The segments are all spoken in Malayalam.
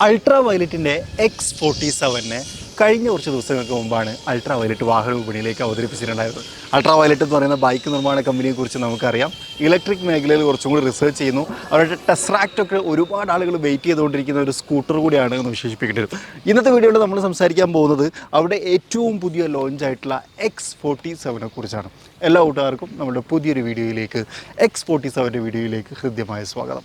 അൾട്രാ വയലറ്റിൻ്റെ X47 കഴിഞ്ഞ കുറച്ച് ദിവസങ്ങൾക്ക് മുമ്പാണ് അൾട്രാ വയലറ്റ് വാഹന വിപണിയിലേക്ക് അവതരിപ്പിച്ചിട്ടുണ്ടായിരുന്നത്. അൾട്രാ വയലറ്റ് എന്ന് പറയുന്ന ബൈക്ക് നിർമ്മാണ കമ്പനിയെക്കുറിച്ച് നമുക്കറിയാം. ഇലക്ട്രിക് മേഖലയിൽ കുറച്ചും കൂടി റിസർച്ച് ചെയ്യുന്നു. അവരുടെ ടെസ്റാക്റ്റൊക്കെ ഒരുപാട് ആളുകൾ വെയിറ്റ് ചെയ്തുകൊണ്ടിരിക്കുന്ന ഒരു സ്കൂട്ടർ കൂടിയാണ് എന്ന് വിശേഷിപ്പിക്കേണ്ടത്. ഇന്നത്തെ വീഡിയോയിൽ നമ്മൾ സംസാരിക്കാൻ പോകുന്നത് അവിടെ ഏറ്റവും പുതിയ ലോഞ്ചായിട്ടുള്ള X47 കുറിച്ചാണ്. എല്ലാ കൂട്ടുകാർക്കും നമ്മുടെ പുതിയൊരു വീഡിയോയിലേക്ക് X47 വീഡിയോയിലേക്ക് ഹൃദ്യമായ സ്വാഗതം.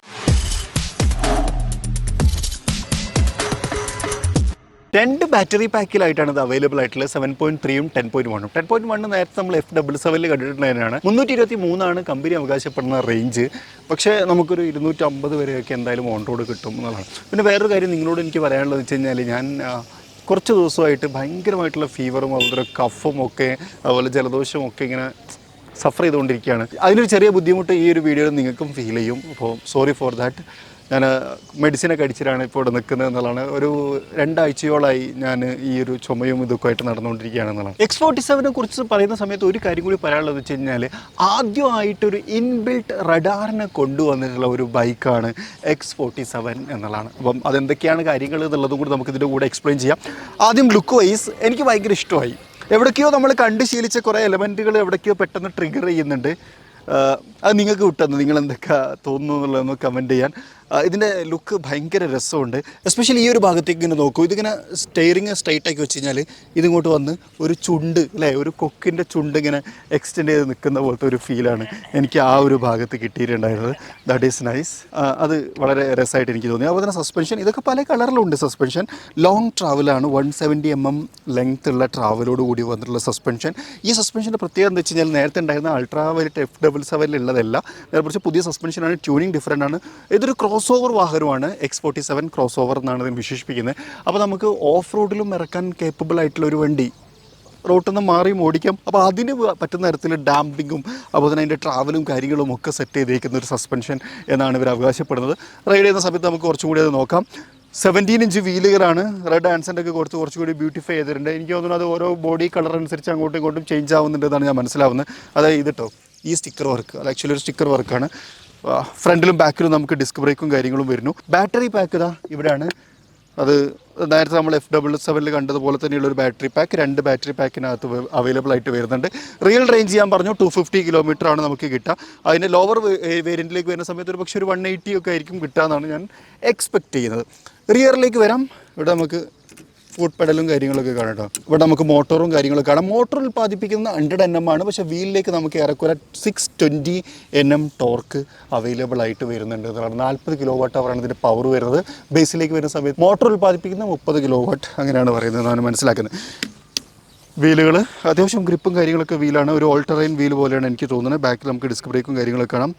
2 ബാറ്ററി പാക്കിലായിട്ടാണ് ഇത് അവൈലബിൾ ആയിട്ടുള്ളത്. 7.3ഉം 10.1ഉം. 10.1 നേരത്തെ നമ്മൾ F77 കണ്ടിട്ടുള്ളതിനാണ്. 323 കമ്പനി അവകാശപ്പെടുന്ന റേഞ്ച്. പക്ഷേ നമുക്കൊരു 250 വരെയൊക്കെ എന്തായാലും ഓൺ റോഡ് കിട്ടും എന്നുള്ളതാണ്. പിന്നെ വേറൊരു കാര്യം നിങ്ങളോട് എനിക്ക് പറയാനുള്ളത് വെച്ച് കഴിഞ്ഞാൽ ഞാൻ കുറച്ച് ദിവസമായിട്ട് ഭയങ്കരമായിട്ടുള്ള ഫീവറും അതുപോലെ കഫും ഒക്കെ അതുപോലെ ജലദോഷവും ഒക്കെ ഇങ്ങനെ സഫർ ചെയ്തുകൊണ്ടിരിക്കുകയാണ്. അതിനൊരു ചെറിയ ബുദ്ധിമുട്ട് ഈ ഒരു വീഡിയോയിൽ നിങ്ങൾക്കും ഫീൽ ചെയ്യും. അപ്പോൾ സോറി ഫോർ ദാറ്റ്. ഞാൻ മെഡിസിനൊക്കെ അടിച്ചിട്ടാണ് ഇപ്പോൾ ഇവിടെ നിൽക്കുന്നത് എന്നുള്ളതാണ്. ഒരു 2 ആഴ്ചയോളായി ഞാൻ ഈ ഒരു ചുമയും ഇതൊക്കെ ആയിട്ട് നടന്നുകൊണ്ടിരിക്കുകയാണെന്നുള്ളതാണ്. X47 കുറിച്ച് പറയുന്ന സമയത്ത് ഒരു കാര്യം കൂടി പറയാനുള്ളത് വെച്ച് കഴിഞ്ഞാൽ ആദ്യമായിട്ടൊരു ഇൻബിൽട്ട് റഡാറിനെ കൊണ്ടുവന്നിട്ടുള്ള ഒരു ബൈക്കാണ് X47 എന്നുള്ളതാണ്. അപ്പം അതെന്തൊക്കെയാണ് കാര്യങ്ങൾ എന്നുള്ളതും കൂടി നമുക്കിതിൻ്റെ കൂടെ എക്സ്പ്ലെയിൻ ചെയ്യാം. ആദ്യം ലുക്ക് വൈസ് എനിക്ക് ഭയങ്കര ഇഷ്ടമായി. എവിടേക്കോ നമ്മൾ കണ്ട് ശീലിച്ച കുറേ എലമെൻറ്റുകൾ എവിടേക്കോ പെട്ടെന്ന് ട്രിഗർ ചെയ്യുന്നുണ്ട്. അത് നിങ്ങൾക്ക് വിട്ടെന്ന് നിങ്ങൾ എന്തൊക്കെ തോന്നുന്നു എന്നുള്ളതൊന്ന് കമൻറ്റ് ചെയ്യാൻ. ഇതിൻ്റെ ലുക്ക് ഭയങ്കര രസമുണ്ട്. എസ്പെഷ്യലി ഈ ഒരു ഭാഗത്തേക്ക് ഇങ്ങനെ നോക്കൂ. ഇതിങ്ങനെ സ്റ്റെയറിങ് സ്ട്രൈറ്റ് ആക്കി വെച്ച് കഴിഞ്ഞാൽ ഇതിങ്ങോട്ട് വന്ന് ഒരു ചുണ്ട് അല്ലേ, ഒരു കൊക്കിൻ്റെ ചുണ്ട് ഇങ്ങനെ എക്സ്റ്റെൻഡ് ചെയ്ത് നിൽക്കുന്ന പോലത്തെ ഒരു ഫീലാണ് എനിക്ക് ആ ഒരു ഭാഗത്ത് കിട്ടിയിട്ടുണ്ടായിരുന്നത്. That is nice. അത് വളരെ രസമായിട്ട് എനിക്ക് തോന്നി. അതുപോലെ തന്നെ സസ്പെൻഷൻ ഇതൊക്കെ പല കളറിലുണ്ട്. സസ്പെൻഷൻ ലോങ് ട്രാവലാണ്. 170 mm ലെങ്ത് ഉള്ള ട്രാവലോട് കൂടി വന്നിട്ടുള്ള സസ്പെൻഷൻ. ഈ സസ്പെൻഷൻ്റെ പ്രത്യേകത എന്താ വെച്ച് കഴിഞ്ഞാൽ നേരത്തെ ഉണ്ടായിരുന്ന അൾട്രാ വയലറ്റ് F77 ഉള്ളതല്ല. നേരെ കുറച്ച് പുതിയ സസ്പെൻഷനാണ്. ട്യൂണിങ് ഡിഫറൻ്റ് ആണ്. ഇതൊരു ക്രോസ് ഓവർ വാഹനമാണ്. X47 ക്രോസ് ഓവർ എന്നാണ് ഇതിന് വിശേഷിപ്പിക്കുന്നത്. അപ്പോൾ നമുക്ക് ഓഫ് റോഡിലും ഇറക്കാൻ കേപ്പബിൾ ആയിട്ടുള്ള ഒരു വണ്ടി റോട്ടിൽ നിന്ന് മാറിയും ഓടിക്കാം. അപ്പോൾ അതിന് പറ്റുന്ന തരത്തിൽ ഡാമ്പിങ്ങും അതുപോലെ തന്നെ അതിൻ്റെ ട്രാവലും കാര്യങ്ങളും ഒക്കെ സെറ്റ് ചെയ്തേക്കുന്ന ഒരു സസ്പെൻഷൻ എന്നാണ് ഇവർ അവകാശപ്പെടുന്നത്. റൈഡ് ചെയ്യുന്ന സമയത്ത് നമുക്ക് കുറച്ചും കൂടി അത് നോക്കാം. 17 ഇഞ്ച് വീലുകളാണ്. റെഡ് ആൻസൻ്റ് ഒക്കെ കൊടുത്ത് കുറച്ചുകൂടി ബ്യൂട്ടിഫൈ ചെയ്തിട്ടുണ്ട്. എനിക്ക് തോന്നുന്നു അത് ഓരോ ബോഡി കളർ അനുസരിച്ച് അങ്ങോട്ടും ഇങ്ങോട്ടും ചേഞ്ച് ആവുന്നുണ്ടെന്നാണ് ഞാൻ മനസ്സിലാവുന്നത്. അതായത് ഇത് കേട്ടോ, ഈ സ്റ്റിക്കർ വർക്ക് അത് ആക്ച്വലി ഒരു സ്റ്റിക്കർ വർക്കാണ്. ഫ്രണ്ടിലും ബാക്കിലും നമുക്ക് ഡിസ്ക് ബ്രേക്കും കാര്യങ്ങളും വരുന്നു. ബാറ്ററി പാക്ക് ഇതാ ഇവിടെയാണ്. അത് നേരത്തെ നമ്മൾ F77 കണ്ടതുപോലെ തന്നെയുള്ളൊരു ബാറ്ററി പാക്ക്. 2 ബാറ്ററി പാക്കിനകത്ത് അവൈലബിൾ ആയിട്ട് വരുന്നുണ്ട്. റിയൽ റേഞ്ച് ഞാൻ പറഞ്ഞു 250 കിലോമീറ്ററാണ് നമുക്ക് കിട്ടുക. അതിൻ്റെ ലോവർ വേരിയൻറ്റിലേക്ക് വരുന്ന സമയത്ത് ഒരു പക്ഷേ ഒരു 180 ഒക്കെ ആയിരിക്കും കിട്ടുക എന്നാണ് ഞാൻ എക്സ്പെക്റ്റ് ചെയ്യുന്നത്. റിയറിലേക്ക് വരാം. ഇവിടെ നമുക്ക് ഫുഡ് പെഡലും കാര്യങ്ങളൊക്കെ കാണാം കേട്ടോ. ഇവിടെ നമുക്ക് മോട്ടോറും കാര്യങ്ങളൊക്കെ കാണാം. മോട്ടോർ ഉൽപ്പാദിപ്പിക്കുന്ന 100 NM ആണ്. പക്ഷേ വീലിലേക്ക് നമുക്ക് ഏറെക്കുറെ 620 NM ടോർക്ക് അവൈലബിൾ ആയിട്ട് വരുന്നുണ്ട്. 40 kWh ഇതിൻ്റെ പവർ വരുന്നത്. ബേസിലേക്ക് വരുന്ന സമയത്ത് മോട്ടോർ ഉൽപ്പാദിപ്പിക്കുന്ന 30 kW അങ്ങനെയാണ് പറയുന്നത് എന്നാണ് മനസ്സിലാക്കുന്നത്. വീലുകൾ അത്യാവശ്യം ഗ്രിപ്പും കാര്യങ്ങളൊക്കെ വീലാണ്. ഒരു ഓൾ ടെറൈൻ വീൽ പോലെയാണ് എനിക്ക് തോന്നുന്നത്. ബാക്കിൽ നമുക്ക് ഡിസ്ക് ബ്രേക്കും കാര്യങ്ങളൊക്കെ കാണാം.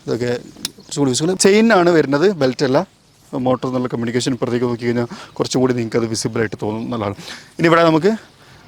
ഇതൊക്കെ കുറച്ചുകൂടി വിസിബിൾ. ചെയിനാണ് വരുന്നത്, ബെൽറ്റ് അല്ല. മോട്ടോർ എന്നുള്ള കമ്മ്യൂണിക്കേഷൻ ഇപ്പുറത്തേക്ക് നോക്കി കഴിഞ്ഞാൽ കുറച്ചും കൂടി നിങ്ങൾക്ക് അത് വിസിബിളായിട്ട് തോന്നും എന്നുള്ളതാണ്. ഇനി ഇവിടെ നമുക്ക്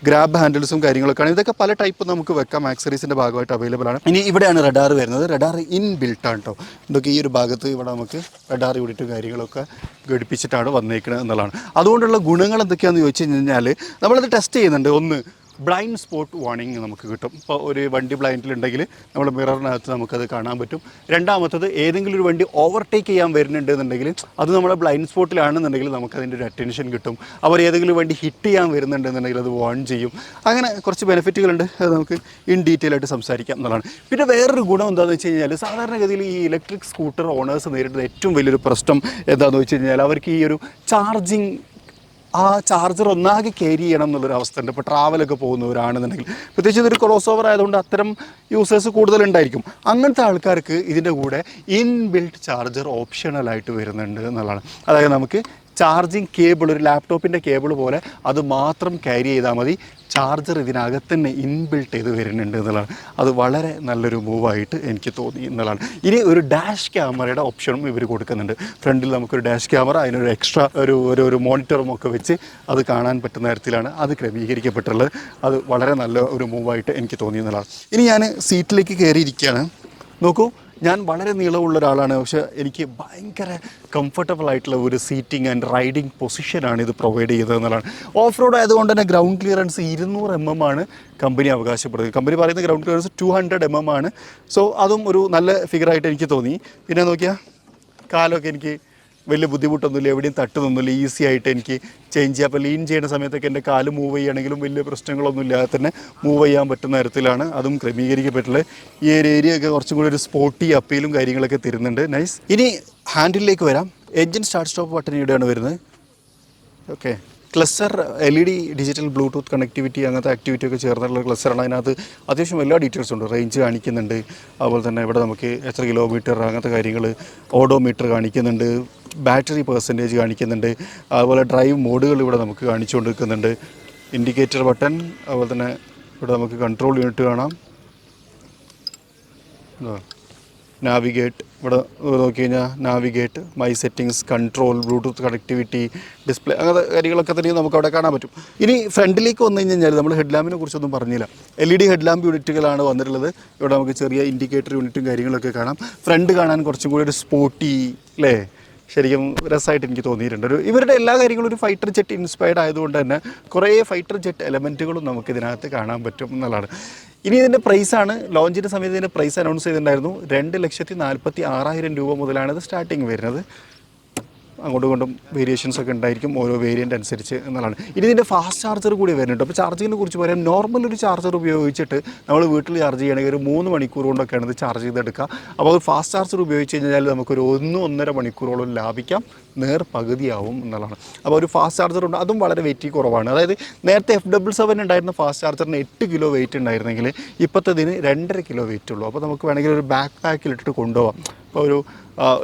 ഗ്രാബ് ഹാൻഡിൽസും കാര്യങ്ങളൊക്കെയാണ്. ഇതൊക്കെ പല ടൈപ്പ് നമുക്ക് വെക്കാം. ആക്സറീസിൻ്റെ ഭാഗമായിട്ട് അവൈലബിൾ ആണ്. ഇനി ഇവിടെയാണ് റഡാർ വരുന്നത്. റഡാർ ഇൻ ബിൽട്ടാണ് കേട്ടോ. ഇതൊക്കെ ഈ ഒരു ഭാഗത്ത് ഇവിടെ നമുക്ക് റഡാർ യൂണിറ്റും കാര്യങ്ങളൊക്കെ ഘടിപ്പിച്ചിട്ടാണ് വന്നേക്കുന്നത് എന്നുള്ളതാണ്. അതുകൊണ്ടുള്ള ഗുണങ്ങൾ എന്തൊക്കെയാണെന്ന് ചോദിച്ചു കഴിഞ്ഞാൽ നമ്മളത് ടെസ്റ്റ് ചെയ്യുന്നുണ്ട്. ഒന്ന്, ബ്ലൈൻഡ് സ്പോട്ട് വാർണിംഗ് നമുക്ക് കിട്ടും. ഇപ്പോൾ ഒരു വണ്ടി ബ്ലൈൻഡിലുണ്ടെങ്കിൽ നമ്മൾ മിററിനകത്ത് നമുക്കത് കാണാൻ പറ്റും. രണ്ടാമത്തത്, ഏതെങ്കിലും ഒരു വണ്ടി ഓവർടേക്ക് ചെയ്യാൻ വരുന്നുണ്ടെന്നുണ്ടെങ്കിൽ അത് നമ്മുടെ ബ്ലൈൻഡ് സ്പോട്ടിലാണെന്നുണ്ടെങ്കിൽ നമുക്കതിൻ്റെ ഒരു അറ്റൻഷൻ കിട്ടും. അവർ ഏതെങ്കിലും വണ്ടി ഹിറ്റ് ചെയ്യാൻ വരുന്നുണ്ടെന്നുണ്ടെങ്കിൽ അത് വാൺ ചെയ്യും. അങ്ങനെ കുറച്ച് ബെനിഫിറ്റുകളുണ്ട്. അത് നമുക്ക് ഇൻ ഡീറ്റെയിൽ ആയിട്ട് സംസാരിക്കാം എന്നുള്ളതാണ്. പിന്നെ വേറൊരു ഗുണം എന്താണെന്ന് വെച്ച് കഴിഞ്ഞാൽ സാധാരണഗതിയിൽ ഈ ഇലക്ട്രിക് സ്കൂട്ടർ ഓണേഴ്സ് നേരിടുന്ന ഏറ്റവും വലിയൊരു പ്രശ്നം എന്താണെന്ന് വെച്ച് കഴിഞ്ഞാൽ അവർക്ക് ഈ ഒരു ചാർജർ ഒന്നാകെ ക്യാരി ചെയ്യണം എന്നുള്ളൊരു അവസ്ഥ ഉണ്ട്. ഇപ്പോൾ ട്രാവലൊക്കെ പോകുന്നവരാണെന്നുണ്ടെങ്കിൽ, പ്രത്യേകിച്ച് ഇതൊരു ക്രോസ് ഓവർ ആയതുകൊണ്ട് അത്തരം യൂസേഴ്സ് കൂടുതലുണ്ടായിരിക്കും. അങ്ങനത്തെ ആൾക്കാർക്ക് ഇതിൻ്റെ കൂടെ ഇൻബിൽറ്റ് ചാർജർ ഓപ്ഷണലായിട്ട് വരുന്നുണ്ട് എന്നുള്ളതാണ്. അതായത് നമുക്ക് ചാർജിങ് കേബിൾ, ഒരു ലാപ്ടോപ്പിൻ്റെ കേബിൾ പോലെ അത് മാത്രം ക്യാരി ചെയ്താൽ മതി. ചാർജർ ഇതിനകത്ത് തന്നെ ഇൻബിൽട്ട് ചെയ്ത് വരുന്നുണ്ട് എന്നുള്ളതാണ്. അത് വളരെ നല്ലൊരു മൂവായിട്ട് എനിക്ക് തോന്നി എന്നുള്ളതാണ്. ഇനി ഒരു ഡാഷ് ക്യാമറയുടെ ഓപ്ഷനും ഇവർ കൊടുക്കുന്നുണ്ട്. ഫ്രണ്ടിൽ നമുക്കൊരു ഡാഷ് ക്യാമറ, അതിനൊരു എക്സ്ട്രാ ഒരു മോണിറ്ററും ഒക്കെ വെച്ച് അത് കാണാൻ പറ്റുന്ന തരത്തിലാണ് അത് ക്രമീകരിക്കപ്പെട്ടുള്ളത്. അത് വളരെ നല്ല ഒരു മൂവായിട്ട് എനിക്ക് തോന്നി എന്നുള്ളതാണ്. ഇനി ഞാൻ സീറ്റിലേക്ക് കയറിയിരിക്കുകയാണ്. നോക്കൂ, ഞാൻ വളരെ നീളമുള്ള ഒരാളാണ്. പക്ഷേ എനിക്ക് ഭയങ്കര കംഫർട്ടബിൾ ആയിട്ടുള്ള ഒരു സീറ്റിംഗ് ആൻഡ് റൈഡിങ് പൊസിഷനാണ് ഇത് പ്രൊവൈഡ് ചെയ്തത് എന്നുള്ളതാണ്. ഓഫ് റോഡ് ആയതുകൊണ്ട് തന്നെ ഗ്രൗണ്ട് ക്ലിയറൻസ് 200 mm ആണ് കമ്പനി അവകാശപ്പെടുന്നത്. കമ്പനി പറയുന്ന ഗ്രൗണ്ട് ക്ലിയറൻസ് 200 mm ആണ്. സോ അതും ഒരു നല്ല ഫിഗറായിട്ട് എനിക്ക് തോന്നി. പിന്നെ നോക്കിയാൽ കാലമൊക്കെ എനിക്ക് വലിയ ബുദ്ധിമുട്ടൊന്നുമില്ല, എവിടെയും തട്ടുന്നൊന്നുമില്ല, ഈസി ആയിട്ട് എനിക്ക് ചേഞ്ച് ചെയ്യാം. അപ്പോൾ ലീൻ ചെയ്യുന്ന സമയത്തൊക്കെ എൻ്റെ കാല് മൂവ് ചെയ്യുകയാണെങ്കിലും വലിയ പ്രശ്നങ്ങളൊന്നും ഇല്ലാതെ തന്നെ മൂവ് ചെയ്യാൻ പറ്റുന്ന തരത്തിലാണ് അതും ക്രമീകരിക്കപ്പെട്ടുള്ളത്. ഈ ഒരു ഏരിയ ഒക്കെ കുറച്ചും കൂടി ഒരു സ്പോർട്ടി അപ്പീലും കാര്യങ്ങളൊക്കെ തരുന്നുണ്ട്. നൈസ്. ഇനി ഹാൻഡിലേക്ക് വരാം. എൻജിൻ സ്റ്റാർട്ട് സ്റ്റോപ്പ് ബട്ടൺ ഇവിടെയാണ് വരുന്നത്. Okay, cluster LED digital Bluetooth connectivity അങ്ങനത്തെ ആക്ടിവിറ്റി ഒക്കെ ചേർന്നിട്ടുള്ള ക്ലസ്റ്ററാണ്. അതിനകത്ത് അത്യാവശ്യം എല്ലാ ഡീറ്റെയിൽസും ഉണ്ട്. റേഞ്ച് കാണിക്കുന്നുണ്ട്, അതുപോലെ തന്നെ ഇവിടെ നമുക്ക് എത്ര കിലോമീറ്റർ അങ്ങനത്തെ കാര്യങ്ങൾ, ഓഡോമീറ്റർ കാണിക്കുന്നുണ്ട്, ബാറ്ററി പെർസെൻറ്റേജ് കാണിക്കുന്നുണ്ട്, അതുപോലെ ഡ്രൈവ് മോഡുകൾ ഇവിടെ നമുക്ക് കാണിച്ചുകൊണ്ട് നിൽക്കുന്നുണ്ട്. ഇൻഡിക്കേറ്റർ ബട്ടൺ, അതുപോലെ തന്നെ ഇവിടെ നമുക്ക് കൺട്രോൾ യൂണിറ്റ് കാണാം. നാവിഗേറ്റ്, ഇവിടെ നോക്കി കഴിഞ്ഞാൽ navigate, my settings, control, Bluetooth connectivity, display അങ്ങനത്തെ കാര്യങ്ങളൊക്കെ തന്നെ നമുക്ക് അവിടെ കാണാൻ പറ്റും. ഇനി ഫ്രണ്ടിലേക്ക് വന്നു കഴിഞ്ഞാൽ നമ്മൾ ഹെഡ് ലാമ്പിനെ കുറിച്ചൊന്നും പറഞ്ഞില്ല. LED ഹെഡ് ലാമ്പ് യൂണിറ്റുകളാണ് വന്നിട്ടുള്ളത്. ഇവിടെ നമുക്ക് ചെറിയ ഇൻഡിക്കേറ്റർ യൂണിറ്റും കാര്യങ്ങളൊക്കെ കാണാം. ഫ്രണ്ട് കാണാൻ കുറച്ചും കൂടി ഒരു സ്പോർട്ടി അല്ലേ, ശരിക്കും രസമായിട്ട് എനിക്ക് തോന്നിയിട്ടുണ്ട്. ഇവരുടെ എല്ലാ കാര്യങ്ങളും ഒരു ഫൈറ്റർ ജെറ്റ് ഇൻസ്പയർഡ് ആയതുകൊണ്ട് തന്നെ കുറേ ഫൈറ്റർ ജെറ്റ് എലമെൻറ്റുകളും നമുക്കിതിനകത്ത് കാണാൻ പറ്റും എന്നുള്ളതാണ്. ഇനി ഇതിൻ്റെ പ്രൈസാണ്, ലോഞ്ചിൻ്റെ സമയത്ത് ഇതിൻ്റെ പ്രൈസ് അനൗൺസ് ചെയ്തിട്ടുണ്ടായിരുന്നു. 2,46,000 രൂപ മുതലാണ് ഇത് സ്റ്റാർട്ടിങ് വരുന്നത്. അങ്ങോട്ടും ഇങ്ങോട്ടും വേരിയേഷൻസ് ഒക്കെ ഉണ്ടായിരിക്കും ഓരോ വേരിയൻ്റ് അനുസരിച്ച് എന്നുള്ളതാണ്. ഇനി ഇതിൻ്റെ ഫാസ്റ്റ് ചാർജർ കൂടി വരുന്നുണ്ട്. അപ്പോൾ ചാർജിങ്ങിനെ കുറിച്ച് പറയാം. നോർമൽ ഒരു ചാർജർ ഉപയോഗിച്ചിട്ട് നമ്മൾ വീട്ടിൽ ചാർജ് ചെയ്യുകയാണെങ്കിൽ ഒരു 3 മണിക്കൂർ കൊണ്ടൊക്കെയാണ് ഇത് ചാർജ് ചെയ്തെടുക്കുക. അപ്പോൾ ഒരു ഫാസ്റ്റ് ചാർജർ ഉപയോഗിച്ച് കഴിഞ്ഞാൽ നമുക്കൊരു 1-1.5 മണിക്കൂറോളം ലാഭിക്കാം, പകുതിയാവും എന്നുള്ളതാണ്. അപ്പോൾ ഒരു ഫാസ്റ്റ് ചാർജർ ഉണ്ട്, അതും വളരെ വെയിറ്റ് കുറവാണ്. അതായത് നേരത്തെ F77 ഉണ്ടായിരുന്ന ഫാസ്റ്റ് ചാർജറിന് 8 കിലോ വെയിറ്റ് ഉണ്ടായിരുന്നെങ്കിൽ ഇപ്പോഴത്തേതിന് 2.5 കിലോ വെയിറ്റ് ഉള്ളൂ. അപ്പോൾ നമുക്ക് വേണമെങ്കിൽ ഒരു ബാക്ക് പാക്കിലിട്ടിട്ട് കൊണ്ടുപോകാം. അപ്പോൾ ഒരു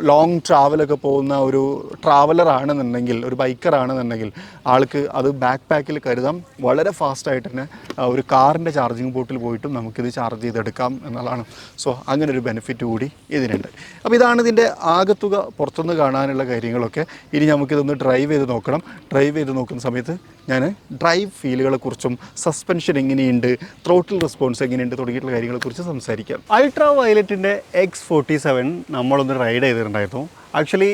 ലോങ് ട്രാവലൊക്കെ പോകുന്ന ഒരു ട്രാവലറാണെന്നുണ്ടെങ്കിൽ, ഒരു ബൈക്കറാണെന്നുണ്ടെങ്കിൽ ആൾക്ക് അത് ബാക്ക് പാക്കിൽ കരുതാം. വളരെ ഫാസ്റ്റായിട്ട് തന്നെ ഒരു കാറിൻ്റെ ചാർജിങ് പോർട്ടിൽ പോയിട്ടും നമുക്കിത് ചാർജ് ചെയ്തെടുക്കാം എന്നുള്ളതാണ്. സോ അങ്ങനെ ഒരു ബെനിഫിറ്റ് കൂടി ഇതിനുണ്ട്. അപ്പോൾ ഇതാണ് ഇതിൻ്റെ ആകത്തുക പുറത്തുനിന്ന് കാണാനുള്ള കാര്യങ്ങളൊക്കെ. ഇനി നമുക്കിതൊന്ന് ഡ്രൈവ് ചെയ്ത് നോക്കണം. ഡ്രൈവ് ചെയ്ത് നോക്കുന്ന സമയത്ത് ഞാൻ ഡ്രൈവ് ഫീലുകളെക്കുറിച്ചും സസ്പെൻഷൻ എങ്ങനെയുണ്ട്, ത്രോട്ടിൽ റെസ്പോൺസ് എങ്ങനെയുണ്ട് തുടങ്ങിയിട്ടുള്ള കാര്യങ്ങളെക്കുറിച്ച് സംസാരിക്കാം. അൾട്രാ വയലറ്റിൻ്റെ X47 നമ്മളൊന്ന് റൈഡ് ചെയ്തിട്ടുണ്ടായിരുന്നു. ആക്ച്വലി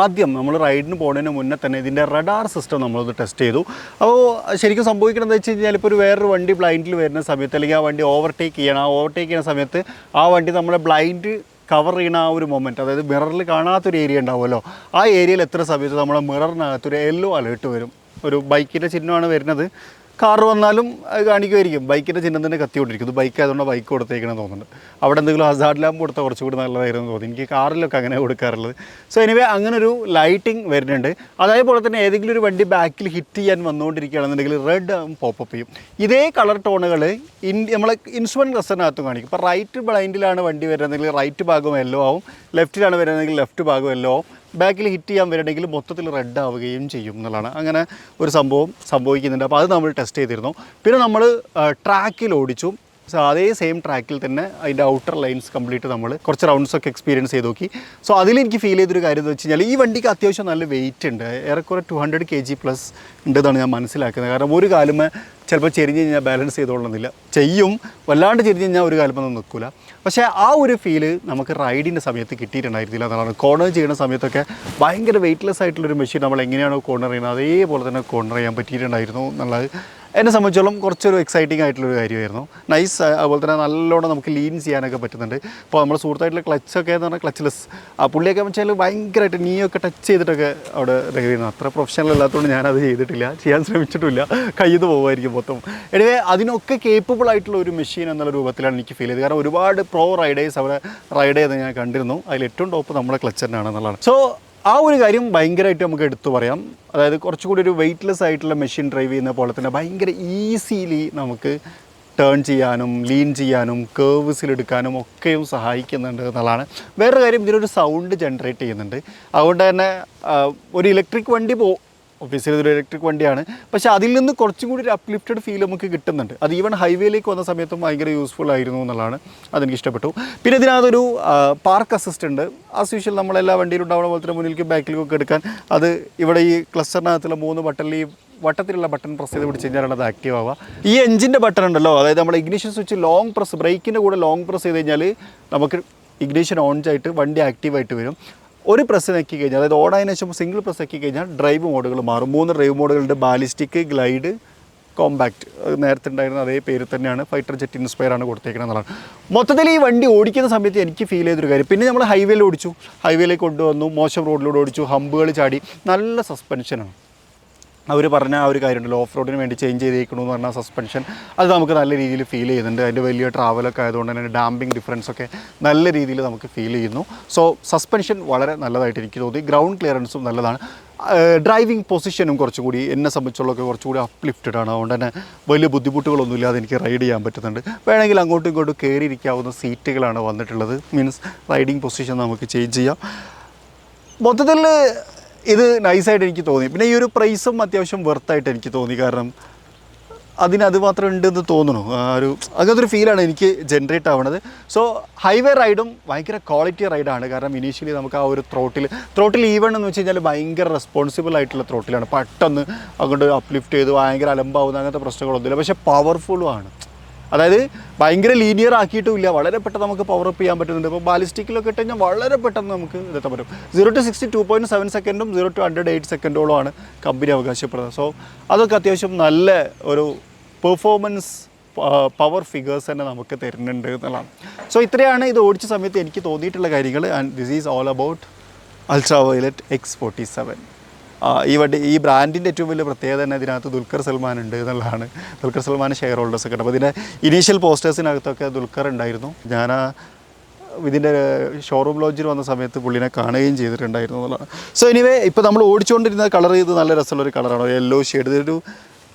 ആദ്യം നമ്മൾ റൈഡിന് പോകുന്നതിന് മുന്നേ തന്നെ ഇതിൻ്റെ റഡാർ സിസ്റ്റം നമ്മളൊന്ന് ടെസ്റ്റ് ചെയ്തു. അപ്പോൾ ശരിക്കും സംഭവിക്കണം എന്താ വെച്ച് കഴിഞ്ഞാൽ, ഇപ്പോൾ ഒരു വേറൊരു വണ്ടി ബ്ലൈൻഡിൽ വരുന്ന സമയത്ത്, അല്ലെങ്കിൽ ആ വണ്ടി ഓവർടേക്ക് ചെയ്യണം, ആ ഓവർടേക്ക് ചെയ്യുന്ന സമയത്ത് ആ വണ്ടി നമ്മളെ ബ്ലൈൻഡ് കവർ ചെയ്യണ ആ ഒരു മൊമെൻറ്റ്, അതായത് മിററിൽ കാണാത്തൊരു ഏരിയ ഉണ്ടാവുമല്ലോ, ആ ഏരിയയിൽ എത്തുന്ന സമയത്ത് നമ്മളെ മിററിനകത്തൊരു യെല്ലോ അലേർട്ട് വരും. ഒരു ബൈക്കിൻ്റെ ചിഹ്നമാണ് വരുന്നത്. കാർ വന്നാലും അത് കാണിക്കുമായിരിക്കും. ബൈക്കിൻ്റെ ചിഹ്നം തന്നെ കത്തിക്കൊണ്ടിരിക്കും. ബൈക്ക് ആയതുകൊണ്ട് ബൈക്ക് കൊടുത്തേക്കണം തോന്നുന്നുണ്ട്. അവിടെ എന്തെങ്കിലും ഹസാർഡ് ലാമ്പ് കൊടുത്താൽ കുറച്ചുകൂടി നല്ലതായിരുന്നു തോന്നി. എനിക്ക് കാറിലൊക്കെ അങ്ങനെ കൊടുക്കാറുള്ളത്. സോ എനിവേ അങ്ങനെ ഒരു ലൈറ്റിംഗ് വരുന്നുണ്ട്. അതേപോലെ തന്നെ ഏതെങ്കിലും ഒരു വണ്ടി ബാക്കിൽ ഹിറ്റ് ചെയ്യാൻ വന്നുകൊണ്ടിരിക്കുകയാണെന്നുണ്ടെങ്കിൽ റെഡ് പോപ്പപ്പ് ചെയ്യും. ഇതേ കളർ ടോണുകൾ നമ്മളെ ഇൻസ്ട്രുമെൻറ്റ് ക്ലസ്റ്ററിനകത്തും കാണിക്കും. ഇപ്പോൾ റൈറ്റ് ബ്ലൈൻഡിലാണ് വണ്ടി വരുന്നതെങ്കിൽ റൈറ്റ് ഭാഗം യെല്ലോ ആവും, ലെഫ്റ്റിലാണ് വരുന്നതെങ്കിൽ ലെഫ്റ്റ് ഭാഗം യെല്ലോ ആവും, ബാക്കിൽ ഹിറ്റ് ചെയ്യാൻ വരണമെങ്കിൽ മൊത്തത്തിൽ റെഡ് ആവുകയും ചെയ്യും എന്നുള്ളതാണ്. അങ്ങനെ ഒരു സംഭവം സംഭവിക്കുന്നുണ്ട്. അപ്പോൾ അത് നമ്മൾ ടെസ്റ്റ് ചെയ്തിരുന്നു. പിന്നെ നമ്മൾ ട്രാക്കിൽ ഓടിച്ചു. സോ അതേ സെയിം ട്രാക്കിൽ തന്നെ അതിൻ്റെ ഔട്ടർ ലൈൻസ് കംപ്ലീറ്റ് നമ്മൾ കുറച്ച് റൗണ്ട്സൊക്കെ എക്സ്പീരിയൻസ് ചെയ്ത് നോക്കി. സോ അതിലെനിക്ക് ഫീൽ ചെയ്തൊരു കാര്യം എന്ന് വെച്ച് കഴിഞ്ഞാൽ, ഈ വണ്ടിക്ക് അത്യാവശ്യം നല്ല വെയിറ്റ് ഉണ്ട്. ഏറെക്കുറെ 200 kg+ ഉണ്ടെന്നാണ് ഞാൻ മനസ്സിലാക്കുന്നത്. കാരണം ഒരു കാലുമേ ചിലപ്പോൾ ചെരിഞ്ഞ് കഴിഞ്ഞാൽ ബാലൻസ് ചെയ്തോളണമെന്നില്ല, ചെയ്യും, വല്ലാണ്ട് ചെരിഞ്ഞ് കഴിഞ്ഞാൽ ഒരു കാലുമൊന്നും നിൽക്കില്ല. പക്ഷേ ആ ഒരു ഫീല് നമുക്ക് റൈഡിൻ്റെ സമയത്ത് കിട്ടിയിട്ടുണ്ടായിരുന്നില്ല എന്നുള്ളതാണ്. കോർണർ ചെയ്യുന്ന സമയത്തൊക്കെ ഭയങ്കര വെയ്റ്റ്ലെസ് ആയിട്ടുള്ളൊരു മെഷീൻ നമ്മൾ എങ്ങനെയാണോ കോർണർ ചെയ്യുന്നത് അതേപോലെ തന്നെ കോർണർ ചെയ്യാൻ പറ്റിയിട്ടുണ്ടായിരുന്നു എന്നുള്ളത് എന്നെ സംബന്ധിച്ചോളം കുറച്ചൊരു എക്സൈറ്റിംഗ് ആയിട്ടുള്ളൊരു കാര്യമായിരുന്നു. നൈസ്. അതുപോലെ തന്നെ നല്ലോണം നമുക്ക് ലീൻ ചെയ്യാനൊക്കെ പറ്റുന്നുണ്ട്. ഇപ്പോൾ നമ്മൾ സുഹൃത്തായിട്ടുള്ള ക്ലച്ചൊക്കെ എന്ന് പറഞ്ഞാൽ ക്ലച്ച്ലെസ്, ആ പുള്ളിയൊക്കെ വെച്ചാൽ ഭയങ്കരമായിട്ട് നീയൊക്കെ ടച്ച് ചെയ്തിട്ടൊക്കെ അവിടെ ഡ്രൈവ് ചെയ്യുന്നു. അത്ര പ്രൊഫഷണൽ അല്ലാത്തതുകൊണ്ട് ഞാനത് ചെയ്തിട്ടില്ല, ചെയ്യാൻ ശ്രമിച്ചിട്ടില്ല, കയ്യിൽ പോകുമായിരിക്കും മൊത്തം. എനിവേ അതിനൊക്കെ കേപ്പബിൾ ആയിട്ടുള്ള ഒരു മെഷീൻ എന്നുള്ള രൂപത്തിലാണ് എനിക്ക് ഫീൽ ചെയ്തത്. കാരണം ഒരുപാട് പ്രോ റൈഡേഴ്സ് അവിടെ റൈഡ് ചെയ്ത് ഞാൻ കണ്ടിരുന്നു. അതിൽ ഏറ്റവും ടോപ്പ് നമ്മുടെ ക്ലച്ച് തന്നെയാണെന്നുള്ളതാണ്. സോ ആ ഒരു കാര്യം ഭയങ്കരമായിട്ട് നമുക്ക് എടുത്തു പറയാം. അതായത് കുറച്ചുകൂടി ഒരു വെയ്റ്റ്ലെസ് ആയിട്ടുള്ള മെഷീൻ ഡ്രൈവ് ചെയ്യുന്ന പോലെ തന്നെ ഭയങ്കര ഈസിലി നമുക്ക് ടേൺ ചെയ്യാനും ലീൻ ചെയ്യാനും കേർവ്സിലെടുക്കാനും ഒക്കെയും സഹായിക്കുന്നുണ്ട് എന്നുള്ളതാണ്. വേറൊരു കാര്യം, ഇതിനൊരു സൗണ്ട് ജനറേറ്റ് ചെയ്യുന്നുണ്ട്. അതുകൊണ്ട് തന്നെ ഒരു ഇലക്ട്രിക് വണ്ടി ഒബ്വിയസ്ലി ഇതൊരു ഇലക്ട്രിക് വണ്ടിയാണ്, പക്ഷേ അതിൽ നിന്ന് കുറച്ചും കൂടി ഒരു അപ്ലിഫ്റ്റഡ് ഫീൽ നമുക്ക് കിട്ടുന്നുണ്ട്. അത് ഈവൻ ഹൈവേയിലേക്ക് വന്ന സമയത്തും ഭയങ്കര യൂസ്ഫുൾ ആയിരുന്നു എന്നുള്ളതാണ്. അതെനിക്ക് ഇഷ്ടപ്പെട്ടു. പിന്നെ ഇതിനകത്തൊരു പാർക്ക് അസിസ്റ്റ് ഉണ്ട്. ആസ് യൂഷ്വൽ നമ്മളെല്ലാ വണ്ടിയിലും ഉണ്ടാവുന്ന പോലെ തന്നെ മുന്നിലേക്കും ബാക്കിലേക്കൊക്കെ എടുക്കാൻ അത് ഇവിടെ ഈ ക്ലസ്റ്ററിനകത്തുള്ള 3 ബട്ടണിൽ ഈ വട്ടത്തിലുള്ള ബട്ടൺ പ്രസ് ചെയ്ത് പിടിച്ച് കഴിഞ്ഞാലാണ് അത് ആക്റ്റീവ് ആവുക. ഈ എഞ്ചിൻ്റെ ബട്ടൺ ഉണ്ടല്ലോ, അതായത് നമ്മുടെ ഇഗ്നിഷൻ സ്വിച്ച് ലോങ് പ്രസ്, ബ്രേക്കിൻ്റെ കൂടെ ലോങ് പ്രസ് ചെയ്ത് കഴിഞ്ഞാൽ നമുക്ക് ഇഗ്നിഷൻ ഓൺ ആയിട്ട് വണ്ടി ആക്റ്റീവായിട്ട് വരും. ഒരു പ്രസ് ആക്കി കഴിഞ്ഞാൽ, അതായത് ഓണായതിനു ശേഷം സിംഗിൾ പ്രസ് ആക്കി കഴിഞ്ഞാൽ ഡ്രൈവ് മോഡുകൾ മാറും. 3 ഡ്രൈവ് മോഡുകളുണ്ട്: ബാലിസ്റ്റിക്, ഗ്ലൈഡ്, കോമ്പാക്റ്റ്, നേരത്തെ ഉണ്ടായിരുന്ന അതേ പേര് തന്നെയാണ്, ഫൈറ്റർ ജെറ്റ് ഇൻസ്പയർ ആണ് കൊടുത്തേക്കുന്നത് എന്നുള്ളതാണ്. മൊത്തത്തിൽ ഈ വണ്ടി ഓടിക്കുന്ന സമയത്ത് എനിക്ക് ഫീൽ ചെയ്തൊരു കാര്യം, പിന്നെ നമ്മൾ ഹൈവേയിൽ ഓടിച്ചു, ഹൈവേയിലേക്ക് കൊണ്ടുവന്നു, മോശം റോഡിലൂടെ ഓടിച്ചു, ഹമ്പുകൾ ചാടി, നല്ല സസ്പെൻഷനാണ്. അവർ പറഞ്ഞ ആ ഒരു കാര്യമുണ്ടല്ലോ, ഓഫ് റോഡിന് വേണ്ടി ചേഞ്ച് ചെയ്തേക്കണമെന്ന് പറഞ്ഞാൽ സസ്പെൻഷൻ, അത് നമുക്ക് നല്ല രീതിയിൽ ഫീൽ ചെയ്യുന്നുണ്ട്. അതിൻ്റെ വലിയ ട്രാവലൊക്കെ ആയതുകൊണ്ട് തന്നെ ഡാമ്പിങ് ഡിഫറൻസൊക്കെ നല്ല രീതിയിൽ നമുക്ക് ഫീൽ ചെയ്യുന്നു. സോ സസ്പെൻഷൻ വളരെ നല്ലതായിട്ട് എനിക്ക് തോന്നി. ഗ്രൗണ്ട് ക്ലിയറൻസും നല്ലതാണ്. ഡ്രൈവിംഗ് പൊസിഷനും കുറച്ചുകൂടി എന്നെ സംബന്ധിച്ചുള്ളതൊക്കെ കുറച്ചുകൂടി അപ്ലിഫ്റ്റഡ് ആണ്. അതുകൊണ്ട് തന്നെ വലിയ ബുദ്ധിമുട്ടുകളൊന്നും ഇല്ലാതെ എനിക്ക് റൈഡ് ചെയ്യാൻ പറ്റുന്നുണ്ട്. വേണമെങ്കിൽ അങ്ങോട്ടും ഇങ്ങോട്ടും കയറിയിരിക്കാവുന്ന സീറ്റുകളാണ് വന്നിട്ടുള്ളത്. മീൻസ് റൈഡിങ് പൊസിഷൻ നമുക്ക് ചേഞ്ച് ചെയ്യാം. മൊത്തത്തിൽ ഇത് നൈസായിട്ട് എനിക്ക് തോന്നി. പിന്നെ ഈ ഒരു പ്രൈസും അത്യാവശ്യം വെർത്തായിട്ട് എനിക്ക് തോന്നി. കാരണം അത് മാത്രം ഉണ്ടെന്ന് തോന്നുന്നു. അങ്ങനത്തെ ഒരു ഫീലാണ് എനിക്ക് ജനറേറ്റ് ആവുന്നത്. സോ ഹൈവേ റൈഡും ഭയങ്കര ക്വാളിറ്റി റൈഡാണ്. കാരണം ഇനീഷ്യലി നമുക്ക് ആ ഒരു ത്രോട്ടിൽ ഈവൺ എന്ന് വെച്ച് കഴിഞ്ഞാൽ ഭയങ്കര റെസ്പോൺസിബിൾ ആയിട്ടുള്ള ത്രോട്ടിലാണ്. പെട്ടെന്ന് അങ്ങോട്ട് അപ്ലിഫ്റ്റ് ചെയ്ത് ഭയങ്കര അലമ്പാവുന്ന അങ്ങനത്തെ പ്രശ്നങ്ങളൊന്നുമില്ല. പക്ഷേ പവർഫുള്ളും ആണ്. അതായത് ഭയങ്കര ലീനിയർ ആക്കിയിട്ടുമില്ല, വളരെ പെട്ടെന്ന് നമുക്ക് പവർ അപ്പ് ചെയ്യാൻ പറ്റുന്നുണ്ട്. ഇപ്പോൾ ബാലിസ്റ്റിക്കിലൊക്കെ ഇട്ട് കഴിഞ്ഞാൽ വളരെ പെട്ടെന്ന് നമുക്ക് ഇതെത്താൻ പറ്റും. 0 to 60 2.7 സെക്കൻഡും 0 to 100 8 സെക്കൻഡോളമാണ് കമ്പനി അവകാശപ്പെടുന്നത്. സോ അതൊക്കെ അത്യാവശ്യം നല്ല ഒരു പെർഫോമൻസ് പവർ ഫിഗേഴ്സ് തന്നെ നമുക്ക് തരുന്നുണ്ട് എന്നുള്ളതാണ്. സോ ഇത്രയാണ് ഇത് ഓടിച്ച സമയത്ത് എനിക്ക് തോന്നിയിട്ടുള്ള കാര്യങ്ങൾ. And this is all about ultra violet X47. ഈ ബ്രാൻഡിൻ്റെ ഏറ്റവും വലിയ പ്രത്യേകത തന്നെ ഇതിനകത്ത് ദുൽഖർ സൽമാൻ ഉണ്ട് എന്നുള്ളതാണ്. ദുൽഖർ സൽമാൻ ഷെയർ ഹോൾഡേഴ്സൊക്കെ ഉണ്ട്. അപ്പോൾ ഇതിൻ്റെ ഇനീഷ്യൽ പോസ്റ്റേഴ്സിനകത്തൊക്കെ ദുൽഖർ ഉണ്ടായിരുന്നു. ഞാൻ ഇതിൻ്റെ ഷോറൂം ലോഞ്ചിൽ വന്ന സമയത്ത് പുള്ളിനെ കാണുകയും ചെയ്തിട്ടുണ്ടായിരുന്നു എന്നുള്ളതാണ്. സോ എനിവേ ഇപ്പോൾ നമ്മൾ ഓടിച്ചുകൊണ്ടിരുന്ന കളർ ഇത് നല്ല രസമുള്ളൊരു കളറാണ്, യെല്ലോ ഷെയ്ഡ്. ഇതൊരു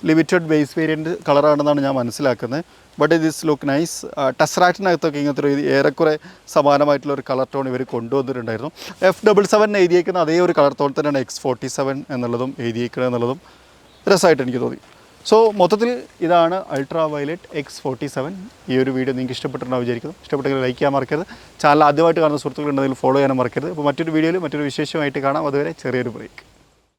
ലിമിറ്റഡ് ബേസ് വേരിയൻറ്റ് കളറാണെന്നാണ് ഞാൻ മനസ്സിലാക്കുന്നത്. But this look nice. ടെസ്റാറ്റിനകത്തൊക്കെ ഇങ്ങനത്തെ ഒരു ഏറെക്കുറെ സമാനമായിട്ടുള്ള ഒരു കളർ ടോൺ ഇവർ കൊണ്ടുവന്നിട്ടുണ്ടായിരുന്നു. F77 എഴുതിയേക്കുന്ന അതേ ഒരു കളർ ടോൺ തന്നെയാണ് X47 എന്നുള്ളതും എഴുതിയേക്കുന്നത് എന്നുള്ളതും രസമായിട്ട് എനിക്ക് തോന്നി. സോ മൊത്തത്തിൽ ഇതാണ് അൾട്രാ വയലറ്റ് X47. ഈ ഒരു വീഡിയോ നിങ്ങൾക്ക് ഇഷ്ടപ്പെട്ടിട്ടുണ്ടാവും വിചാരിക്കുന്നു. ഇഷ്ടപ്പെട്ടെങ്കിൽ ലൈക്ക് ചെയ്യാൻ മറക്കരുത്. ചാനൽ ആദ്യമായിട്ട് കാണുന്ന സുഹൃത്തുക്കളുണ്ടെങ്കിൽ ഫോളോ ചെയ്യാനും മറക്കരുത്. അപ്പോൾ മറ്റൊരു വീഡിയോയിൽ മറ്റൊരു വിശേഷമായിട്ട് കാണാം. അതുവരെ ചെറിയൊരു ബ്രേക്ക്.